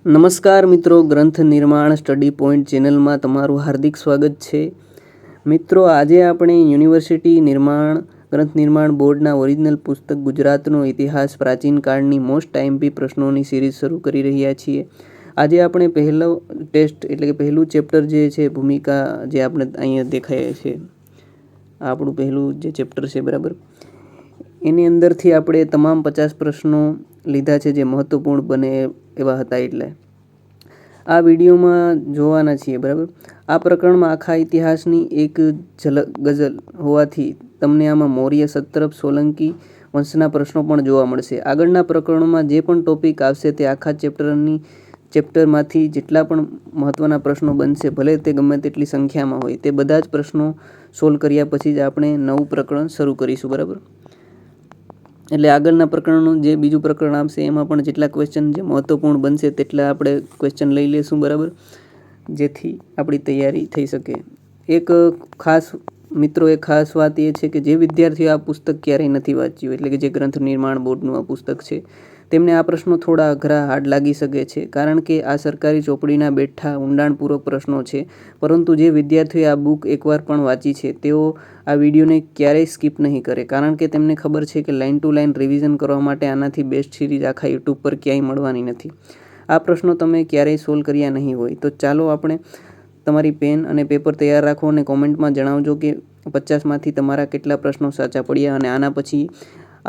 નમસ્કાર મિત્રો, ગ્રંથ નિર્માણ સ્ટડી પોઈન્ટ ચેનલમાં તમારું હાર્દિક સ્વાગત છે. મિત્રો, આજે આપણે યુનિવર્સિટી ગ્રંથ નિર્માણ બોર્ડના ઓરિજિનલ પુસ્તક ગુજરાતનો ઇતિહાસ પ્રાચીન કાળની મોસ્ટ આઈએમપી પ્રશ્નોની સિરીઝ શરૂ કરી રહ્યા છીએ. આજે આપણે પહેલો ટેસ્ટ એટલે કે પહેલું ચેપ્ટર જે છે ભૂમિકા, જે આપણે અહીંયા દેખાય છે, આપણું પહેલું જે ચેપ્ટર છે બરાબર, એની અંદરથી આપણે તમામ 50 પ્રશ્નો લીધા છે જે મહત્વપૂર્ણ બને એવા હતા. એટલે આ વિડીયોમાં જોવાના છીએ બરાબર. આ પ્રકરણમાં આખા ઇતિહાસની એક ઝલક ગઝલ હોવાથી તમને આમાં મૌર્ય, સત્રપ, સોલંકી વંશના પ્રશ્નો પણ જોવા મળશે. આગળના પ્રકરણોમાં જે પણ ટોપિક આવશે તે આખા ચેપ્ટરમાંથી જેટલા પણ મહત્વના પ્રશ્નો બનશે, ભલે તે ગમે તેટલી સંખ્યામાં હોય, તે બધા જ પ્રશ્નો સોલ્વ કર્યા પછી જ આપણે નવું પ્રકરણ શરૂ કરીશું બરાબર. એટલે આગળના પ્રકરણનું જે બીજું પ્રકરણ આવશે એમાં પણ જેટલા ક્વેશ્ચન જે મહત્વપૂર્ણ બનશે તેટલા આપણે ક્વેશ્ચન લઈ લેશું બરાબર, જેથી આપણી તૈયારી થઈ શકે. એક ખાસ વાત એ છે કે જે વિદ્યાર્થીઓ આ પુસ્તક ક્યારેય નથી વાંચ્યું, એટલે કે જે ગ્રંથ નિર્માણ બોર્ડનું આ પુસ્તક છે, તેમને આ પ્રશ્નો થોડા અઘરા હાર્ડ લાગી શકે છે, કારણ કે આ સરકારી ચોપડીના બેઠા ઊંડાણપૂર્વક પ્રશ્નો છે. પરંતુ જે વિદ્યાર્થીઓએ આ બુક એકવાર પણ વાંચી છે તેઓ આ વિડીયોને ક્યારેય સ્કીપ નહીં કરે, કારણ કે તેમને ખબર છે કે લાઇન ટુ લાઇન રિવિઝન કરવા માટે આનાથી બેસ્ટ સિરીઝ આખા યુટ્યુબ પર ક્યાંય મળવાની નથી. આ પ્રશ્નો તમે ક્યારેય સોલ્વ કર્યા નહીં હોય. તો ચાલો આપણે તમારી પેન અને પેપર તૈયાર રાખો અને કોમેન્ટમાં જણાવજો કે 50માંથી તમારા કેટલા પ્રશ્નો સાચા પડ્યા. અને આના પછી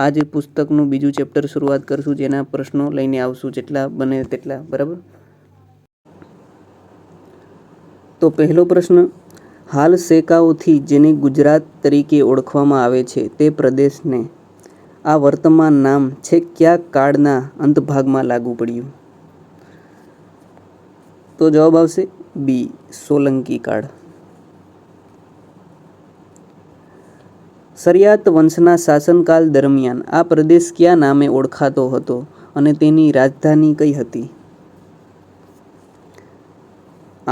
આ જ પુસ્તકનું બીજું ચેપ્ટર શરૂઆત કરશું, જેના પ્રશ્નો લઈને આવશું જેટલા બને તેટલા બરાબર. તો પહેલો પ્રશ્ન, હાલ શેકાઓથી જેને ગુજરાત તરીકે ઓળખવામાં આવે છે તે પ્રદેશને આ વર્તમાન નામ છેક કયા કાળના અંતભાગમાં લાગુ પડ્યું? તો જવાબ આવશે બી, સોલંકી કાળ. શરિયાત વંશના શાસનકાળ દરમિયાન આ પ્રદેશ કયા નામે ઓળખાતો હતો અને તેની રાજધાની કઈ હતી?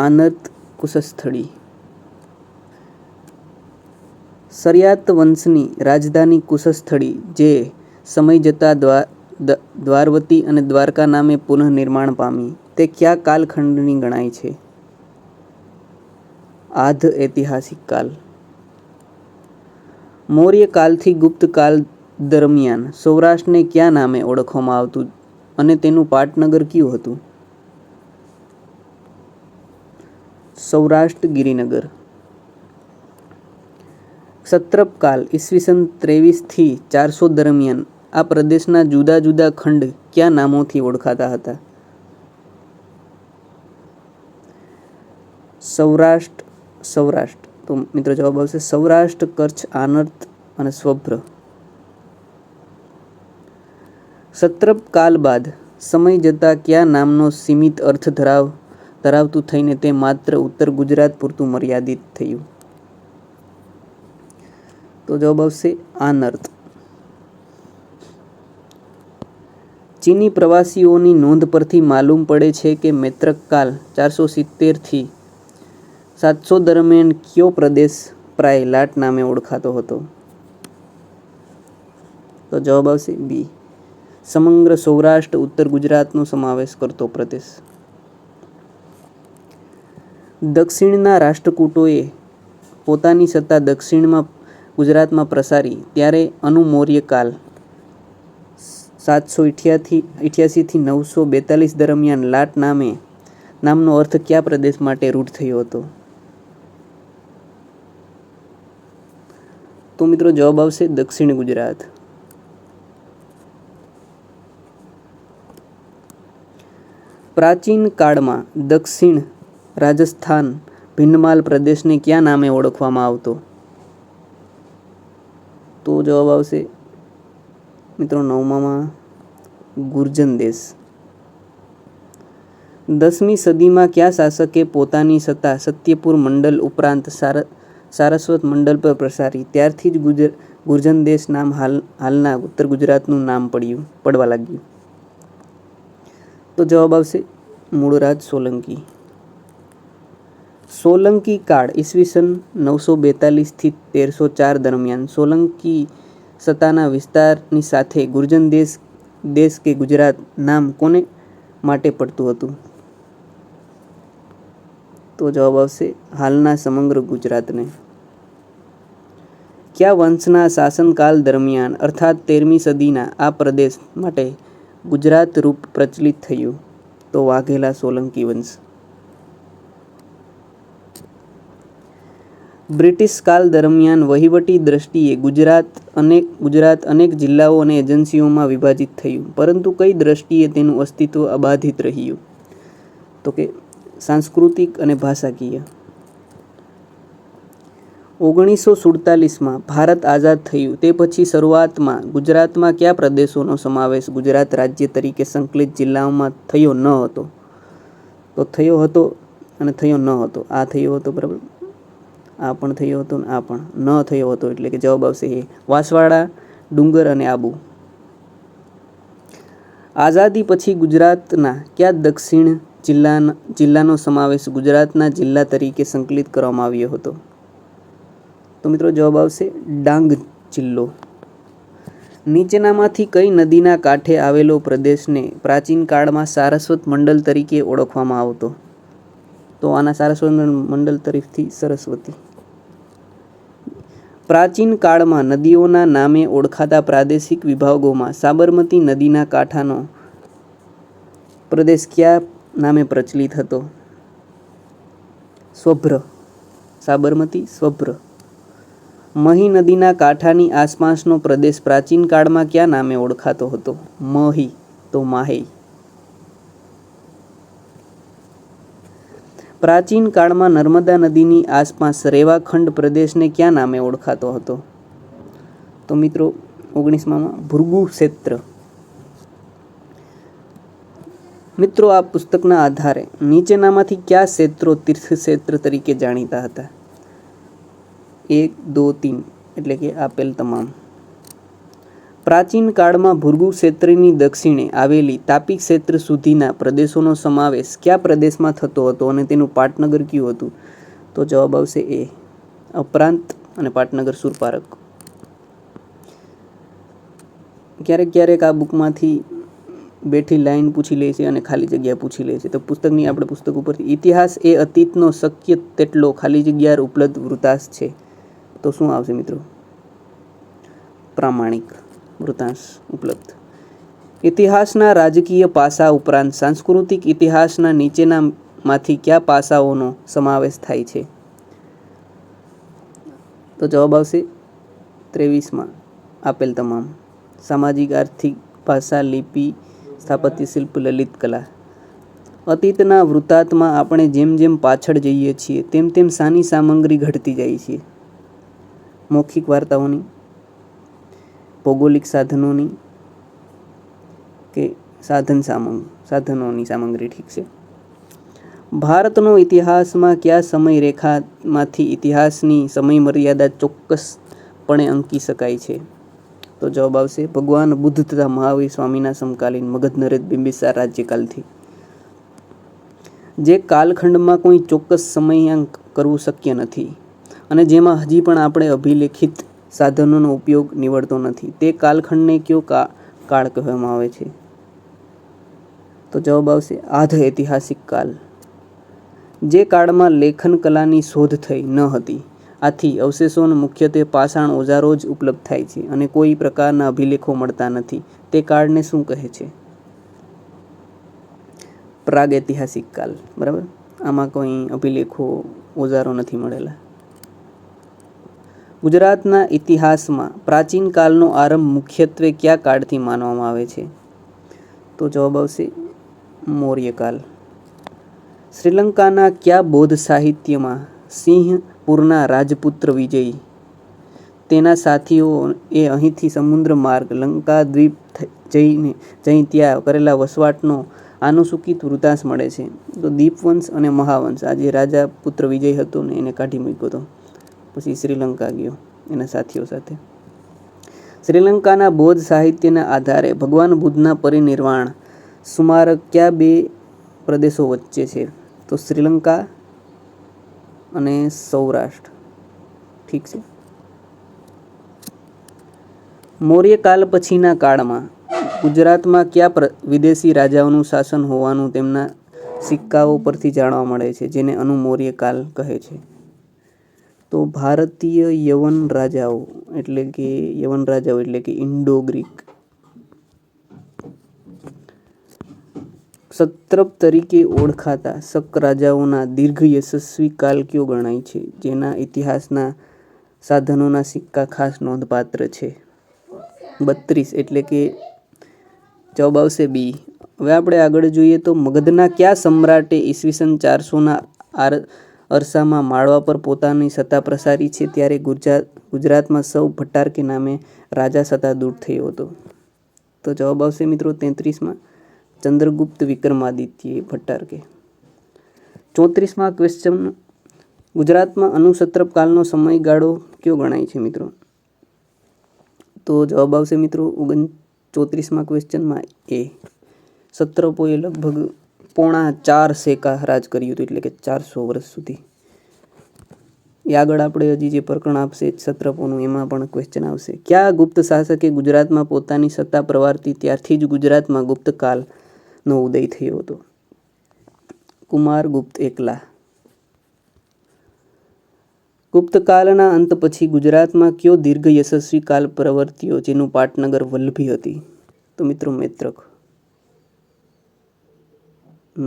આનર્ત કુશસ્થળી. શરિયાત વંશની રાજધાની કુશસ્થળી, જે સમય જતાં દ્વારવતી અને દ્વારકા નામે પુનઃનિર્માણ પામી, તે કયા કાલખંડની ગણાય છે? આધ ઐતિહાસિક કાળ. મૌર્ય કાળથી ગુપ્ત કાળ દરમિયાન સૌરાષ્ટ્રને કયા નામે ઓળખવામાં આવતું અને તેનું પાટનગર કયું હતું? સૌરાષ્ટ્ર ગિરિનગર. ક્ષત્રપ કાળ ઈસવીસન 23 થી 400 દરમિયાન આ પ્રદેશના જુદા જુદા ખંડ કયા નામોથી ઓળખાતા હતા? સૌરાષ્ટ્ર. તો મિત્રો જવાબ આવશે સૌરાષ્ટ્ર, કચ્છ, આનર્ત અને સ્વભ્ર. ક્ષત્રપ કાળ બાદ સમય જતાં કયા નામનો સીમિત અર્થ ધરાવતું થઈને તે માત્ર ઉત્તર ગુજરાત પૂરતું મર્યાદિત થયું? તો જવાબ આવશે આનર્ત. ચીની પ્રવાસીઓની નોંધ પરથી માલુમ પડે છે કે મૈત્રક કાળ 470 થી 700 દરમિયાન કયો પ્રદેશ પ્રાય લાટ નામે ઓળખાતો હતો? તો જવાબ આવશે બી, સમગ્ર સૌરાષ્ટ્ર ઉત્તર ગુજરાતનો સમાવેશ કરતો પ્રદેશ. દક્ષિણના રાષ્ટ્રકૂટોએ પોતાની સત્તા દક્ષિણમાં ગુજરાતમાં પ્રસારી ત્યારે અનુમૌર્ય કાળ 788 થી 942 દરમિયાન લાટ નામનો અર્થ કયા પ્રદેશ માટે રૂઢ થયો હતો? તો મિત્રો જવાબ આવશે દક્ષિણ ગુજરાત. પ્રાચીન કાળમાં દક્ષિણ રાજસ્થાન ભિન્નમાલ પ્રદેશને કયા નામે ઓળખવામાં આવતો? તો જવાબ આવશે મિત્રો 9માં ગુર્જન દેશ. 10મી સદીમાં કયા શાસકે પોતાની સત્તા સત્યપુર મંડલ ઉપરાંત સારસ્વત મંડલ પર પ્રસારી ત્યારથી જ ગુર્જન દેશ નામ હાલના ઉત્તર ગુજરાતનું નામ પડવા લાગ્યું? તો જવાબ આવશે મૂળરાજ સોલંકી. સોલંકી કાળ ઈસવીસન 942 થી 1304 દરમિયાન સોલંકી સત્તાના વિસ્તારની સાથે ગુર્જન દેશ કે ગુજરાત નામ કોને માટે પડતું હતું? તો જવાબ આવશે હાલના સમગ્ર ગુજરાતને. કયા વંશના શાસનકાળ દરમિયાન અર્થાત 13મી સદીના આ પ્રદેશ માટે ગુજરાત રૂપ પ્રચલિત થયું? તો વાઘેલા સોલંકી વંશ. બ્રિટિશ કાળ દરમિયાન વહીવટી દ્રષ્ટિએ ગુજરાત અનેક જિલ્લાઓ અને એજન્સીઓમાં વિભાજિત થયું, પરંતુ કઈ દ્રષ્ટિએ તેનું અસ્તિત્વ અબાધિત રહ્યું? તો કે સાંસ્કૃતિક અને ભાષાકીય. 1947માં ભારત આઝાદ થયું તે પછી શરૂઆતમાં ગુજરાતમાં કયા પ્રદેશોનો સમાવેશ ગુજરાત રાજ્ય તરીકે સંકલિત જિલ્લાઓમાં થયો ન હતો? તો થયો હતો અને થયો ન હતો. આ થયો હતો, બરાબર, આ પણ થયો હતો, આ પણ ન થયો હતો. એટલે કે જવાબ આવશે એ વાંસવાડા, ડુંગર અને આબુ. આઝાદી પછી ગુજરાતના કયા દક્ષિણ જિલ્લાનો સમાવેશ ગુજરાતના જિલ્લા તરીકે સંકલિત કરવામાં આવ્યો હતો? તો મિત્રો જવાબ આવશે ડાંગ જિલ્લો. નીચેનામાંથી કઈ નદીના કાંઠે આવેલો પ્રદેશને પ્રાચીન કાળમાં સારસ્વત મંડલ તરીકે ઓળખવામાં આવતો? તો આના સારસ્વત મંડલ તરફથી સરસ્વતી. પ્રાચીન કાળમાં નદીઓના નામે ઓળખાતા પ્રાદેશિક વિભાગોમાં સાબરમતી નદીના કાંઠાનો પ્રદેશ કયા નામે પ્રચલિત હતો? સ્વભ્ર. સાબરમતી સ્વભ્ર. મહી નદીના કાંઠાની આસપાસનો પ્રદેશ પ્રાચીન કાળમાં કયા નામે ઓળખાતો હતો? મહી. તો માહી. પ્રાચીન કાળમાં નર્મદા નદીની આસપાસ રેવાખંડ પ્રદેશને કયા નામે ઓળખાતો હતો? તો મિત્રો 19માં ભૃગુ ક્ષેત્ર. મિત્રો આ પુસ્તકના આધારે નીચેનામાંથી કયા ક્ષેત્રો તીર્થક્ષેત્ર તરીકે જાણીતા હતા? 1, 2, 3 એટલે કે આપેલ તમામ. પ્રાચીન કાળમાં ભૃગુ ક્ષેત્રની દક્ષિણે આવેલી તાપી ક્ષેત્ર સુધીના પ્રદેશોનો સમાવેશ કયા પ્રદેશમાં થતો હતો અને તેનું પાટનગર કયું હતું? તો જવાબ આવશે એ અપરાંત અને પાટનગર સુરપારક. ક્યારેક આ બુકમાંથી બેઠી લાઈન પૂછી લે છે અને ખાલી જગ્યા પૂછી લે છે. તો આપણે પુસ્તક ઉપરથી ઇતિહાસ એ અતીતનો શક્ય તેટલો ખાલી જગ્યા ઉપલબ્ધ વૃતાંશ છે. તો શું આવશે મિત્રો? પ્રામાણિક વૃતાંશ ઉપલબ્ધ. ઇતિહાસના રાજકીય પાસા ઉપરાંત સાંસ્કૃતિક ઇતિહાસના નીચેનામાંથી કયા પાસાઓનો સમાવેશ થાય છે? તો જવાબ આવશે 23માં આપેલ તમામ. સામાજિક, આર્થિક, ભાષા, લિપિ, સ્થાપત્ય શિલ્પ, લલિત કલા. અતીતના વૃત્તાંતમાં આપણે જેમ જેમ પાછળ જઈએ છીએ તેમ શાની સામગ્રી ઘટતી જાય છે? મૌખિક વાર્તાઓની, ભૌગોલિક સાધનોની કે સાધનોની સામગ્રી. ઠીક છે. ભારતનો ઇતિહાસમાં કયા સમય રેખામાંથી ઇતિહાસની સમય મર્યાદા ચોક્કસપણે અંકી શકાય છે? તો જવાબ આવશે ભગવાન બુદ્ધ તથા મહાવીર સ્વામીના સમકાલીન મગધ નરેશ બિંબિસાર રાજ્યકાલથી. જે કાલખંડમાં કોઈ ચોક્કસ સમયાંક કરવું શક્ય નથી અને જેમાં હજી પણ આપણે અભિલેખિત સાધનોનો ઉપયોગ નીવડતો નથી તે કાલખંડને કયો કાળ કહેવામાં આવે છે? તો જવાબ આવશે આધ ઐતિહાસિક કાળ. જે કાળમાં લેખન કલાની શોધ થઈ ન હતી, આથી અવશેષોને મુખ્યત્વે પાષાણ ઓજારો જ ઉપલબ્ધ થાય છે અને કોઈ પ્રકારના અભિલેખો મળતા નથી તે કાળને શું કહે છે? પ્રાગ ઐતિહાસિક કાળ. બરાબર, આમાં કોઈ અભિલેખો ઓજારો નથી મળેલા. ગુજરાતના ઇતિહાસમાં પ્રાચીન કાળનો આરંભ મુખ્યત્વે કયા કાળથી માનવામાં આવે છે? તો જવાબ આવશે મૌર્યકાળ. શ્રીલંકાના કયા બૌદ્ધ સાહિત્યમાં સિંહપુરના રાજપુત્ર વિજય તેના સાથીઓએ અહીંથી સમુદ્ર માર્ગ લંકાદ્વીપ જઈ ત્યાં કરેલા વસવાટનો આનુષંગિક વૃતાંશ મળે છે? તો દીપવંશ અને મહાવંશ. આ જે રાજા પુત્ર વિજય હતો ને એને કાઢી મૂક્યો હતો, પછી શ્રીલંકા ગયો એના સાથીઓ સાથે. શ્રીલંકાના બૌદ્ધ સાહિત્યના આધારે ભગવાન બુદ્ધના પરિનિર્વાણ સ્મારક કયા બે પ્રદેશો વચ્ચે છે? તો શ્રીલંકા અને સૌરાષ્ટ્ર. ઠીક છે. મૌર્યકાળ પછીના કાળમાં ગુજરાતમાં કયા વિદેશી રાજાઓનું શાસન હોવાનું તેમના સિક્કાઓ પરથી જાણવા મળે છે, જેને અનુમૌર્ય કાળ કહે છે? તો ભારતીય યવન રાજાઓ એટલે કે ઇન્ડો ગ્રીક. સત્રપ તરીકે ઓળખાતા શક રાજાઓના દીર્ઘ યશસ્વી કાળ કયો ગણાય છે, જેના ઇતિહાસના સાધનોના સિક્કા ખાસ નોંધપાત્ર છે? 32 એટલે કે જવાબ આવશે બી. હવે આપણે આગળ જોઈએ તો મગધના કયા સમ્રાટે ઈસવીસન 400ના અરસામાં માળવા પર પોતાની સત્તા પ્રસારી છે, ત્યારે ગુજરાતમાં સૌ ભટ્ટાર કે નામે રાજા સત્તારૂઢ થયો હતો? તો જવાબ આવશે મિત્રો 33માં ચંદ્રગુપ્ત વિક્રમાદિત્ય ભટ્ટાર કે. 34માં ક્વેશ્ચન, ગુજરાતમાં અનુસત્રપ કાળનો સમયગાળો કયો ગણાય છે મિત્રો? તો જવાબ આવશે મિત્રો 34માં ક્વેશ્ચનમાં એ. સત્રપોએ લગભગ 4.5 સેકા રાજ કર્યું હતું, એટલે કે 400 વર્ષ સુધી. એ આગળ આપણે હજી જે પ્રકરણ આપશે સત્રપોનું એમાં પણ ક્વેશ્ચન આવશે. કયા ગુપ્ત શાસકે ગુજરાતમાં પોતાની સત્તા પ્રવારતી ત્યારથી જ ગુજરાતમાં ગુપ્ત કાળનો ઉદય થયો હતો? કુમારગુપ્ત એકલા. ગુપ્તકાળના અંત પછી ગુજરાતમાં કયો દીર્ઘ યશસ્વી કાળ પ્રવર્ત્યો, જેનું પાટનગર વલ્લભી હતી? તો મિત્રો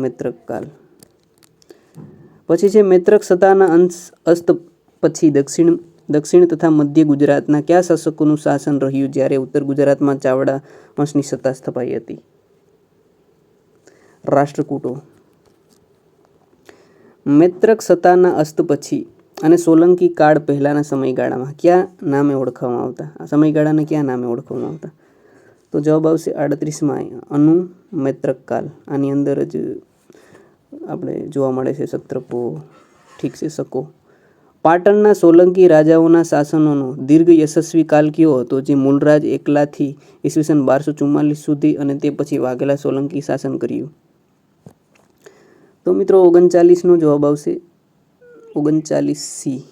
મૈત્રક કાળ. પછી છે મૈત્રક સત્તાના અસ્ત પછી દક્ષિણ તથા મધ્ય ગુજરાતના કયા શાસકોનું શાસન રહ્યું, જ્યારે ઉત્તર ગુજરાતમાં ચાવડા વંશની સત્તા સ્થપાઈ હતી? રાષ્ટ્રકૂટો. મૈત્રક સત્તાના અસ્ત પછી અને સોલંકી કાળ પહેલાના સમયગાળામાં કયા નામે ઓળખવામાં આવતા? આ સમયગાળાને કયા નામે ઓળખવામાં આવતા? તો જવાબ આવશે 38માં અનુ મૈત્રક કાળ. આની અંદર જ આપણે જોવા મળે છે સત્રપો, ઠીક છે, શકો. પાટણના સોલંકી રાજાઓના શાસનોનો દીર્ઘ યશસ્વી કાળ કયો હતો, જે મૂળરાજ એકલાથી ઈસવીસન 1244 સુધી અને તે પછી વાઘેલા સોલંકી શાસન કર્યું? તો મિત્રો 39નો જવાબ આવશે 39C.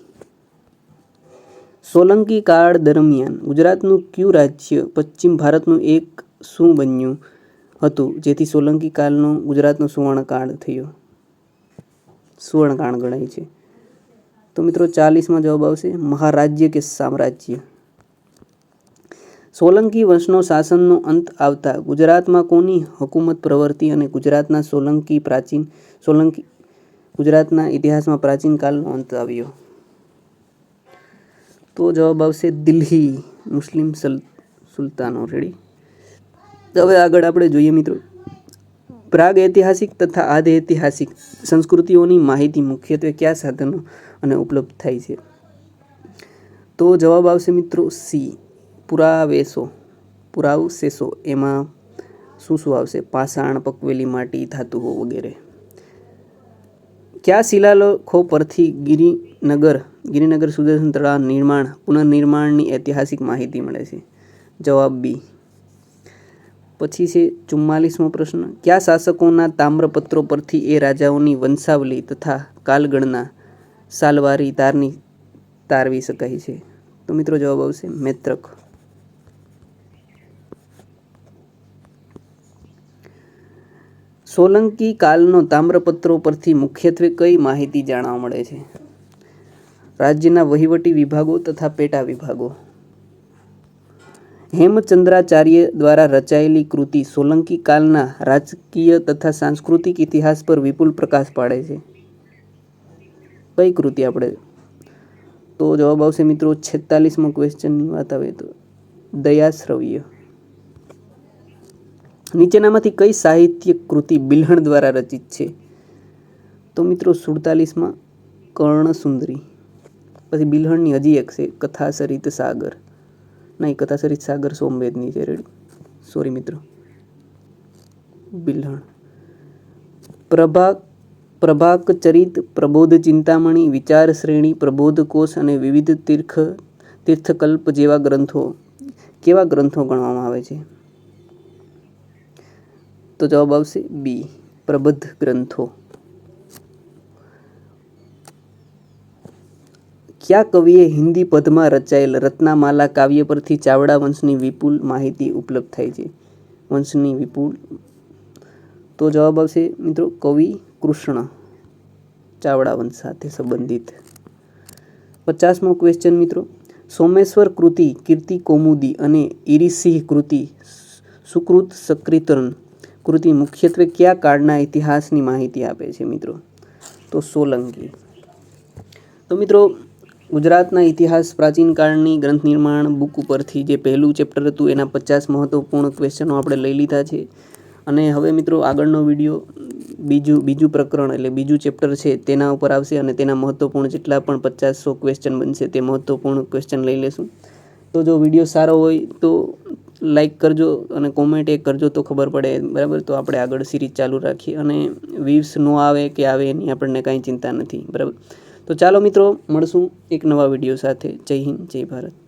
સોલંકી કાળ દરમિયાન ગુજરાતનું કયું રાજ્ય પશ્ચિમ ભારતનું એક શું બન્યું હતું, જેથી સોલંકી કાળનો ગુજરાતનો સુવર્ણકાળ થયો? સુવર્ણકાળ ગણાય છે. તો મિત્રો 40માં જવાબ આવશે મહારાજ્ય કે સામ્રાજ્ય. સોલંકી વંશનો શાસનનો અંત આવતા ગુજરાતમાં કોની હુકુમત પ્રવર્તી અને ગુજરાતના ઇતિહાસમાં પ્રાચીન કાળનો અંત આવ્યો? તો જવાબ આવશે દિલ્હી મુસ્લિમ સુલતાનો. રેડી. હવે આગળ આપણે જોઈએ મિત્રો પ્રાગ ઐતિહાસિક તથા આદ ઐતિહાસિક સંસ્કૃતિઓની માહિતી મુખ્યત્વે કયા સાધનો અને ઉપલબ્ધ થાય છે? તો જવાબ આવશે મિત્રો સી પુરાવશેષો. એમાં શું આવશે? પાષાણ, પકવેલી માટી, ધાતુઓ વગેરે. કયા શિલાલેખો પરથી ગિરિનગર સુદર્શન તળાવ પુનર્નિર્માણની ઐતિહાસિક માહિતી મળે છે? જવાબ બી. પછી છે 44મો પ્રશ્ન, કયા શાસકોના તામ્રપત્રો પરથી એ રાજાઓની વંશાવલી તથા કાલગણના સાલવારી તારવી શકાય છે? તો મિત્રો જવાબ આવશે મૈત્રક. સોલંકી કાળનો તામ્રપત્રો પરથી મુખ્યત્વે કઈ માહિતી જાણવા મળે છે? રાજ્યના વહીવટી વિભાગો તથા પેટા વિભાગો. હેમચંદ્રાચાર્ય દ્વારા રચાયેલી કૃતિ સોલંકી કાળના રાજકીય તથા સાંસ્કૃતિક ઇતિહાસ પર વિપુલ પ્રકાશ પાડે છે. કઈ કૃતિ આપણે? તો જવાબ આવશે મિત્રો 46મો ક્વેશ્ચનની વાત આવે તો દયાશ્રવ્ય. નીચેનામાંથી કઈ સાહિત્ય કૃતિ બિલ્હણ દ્વારા રચિત છે? તો મિત્રો 47માં કર્ણસુંદરી. પછી બિલ્હણની હજી એક છે કથાસરિત સાગર. નહીં, કથાસરિત સાગર સોમવેદની છે. રેડી, સોરી મિત્રો. બિલ્હણ. પ્રભાકચરિત, પ્રબોધ ચિંતામણી, વિચાર શ્રેણી, પ્રબોધ કોશ અને વિવિધ તીર્થકલ્પ જેવા ગ્રંથો કેવા ગ્રંથો ગણવામાં આવે છે? તો જવાબ આવશે બી પ્રબંધ ગ્રંથો. કયા કવિએ હિન્દી પદમાં રચાયેલ રત્નમાલા કાવ્ય પરથી ચાવડા વંશની વિપુલ માહિતી ઉપલબ્ધ થાય છે? વંશની વિપુલ. તો તો જવાબ આવશે મિત્રો કવિ કૃષ્ણ ચાવડા વંશ સાથે સંબંધિત. 50મો ક્વેશ્ચન મિત્રો, સોમેશ્વર કૃતિ, કીર્તિ કૌમુદી અને ઈરીસિંહ કૃતિ, સુકૃત સક્રિતન કૃતિ મુખ્યત્વે કયા કાળના ઇતિહાસની માહિતી આપે છે મિત્રો? તો સોલંકી. તો મિત્રો ગુજરાતના ઇતિહાસ પ્રાચીન કાળની ગ્રંથ નિર્માણ બુક ઉપરથી જે પહેલું ચેપ્ટર હતું એના 50 મહત્વપૂર્ણ ક્વેશ્ચનો આપણે લઈ લીધા છે. અને હવે મિત્રો આગળનો વિડીયો બીજું પ્રકરણ એટલે બીજું ચેપ્ટર છે તેના ઉપર આવશે અને તેના મહત્વપૂર્ણ જેટલા પણ 50-100 ક્વેશ્ચન બનશે તે મહત્વપૂર્ણ ક્વેશ્ચન લઈ લેશું. તો જો વિડીયો સારો હોય તો લાઈક કરજો અને કોમેન્ટ એક કરજો તો ખબર પડે, બરાબર? તો આપણે આગળ સિરીઝ ચાલુ રાખીએ અને વ્યૂઝ ન આવે કે આવે એની આપણને કાંઈ ચિંતા નથી, બરાબર? તો ચાલો મિત્રો મળશું એક નવા વિડીયો સાથે. જય હિન્દ, જય ભારત.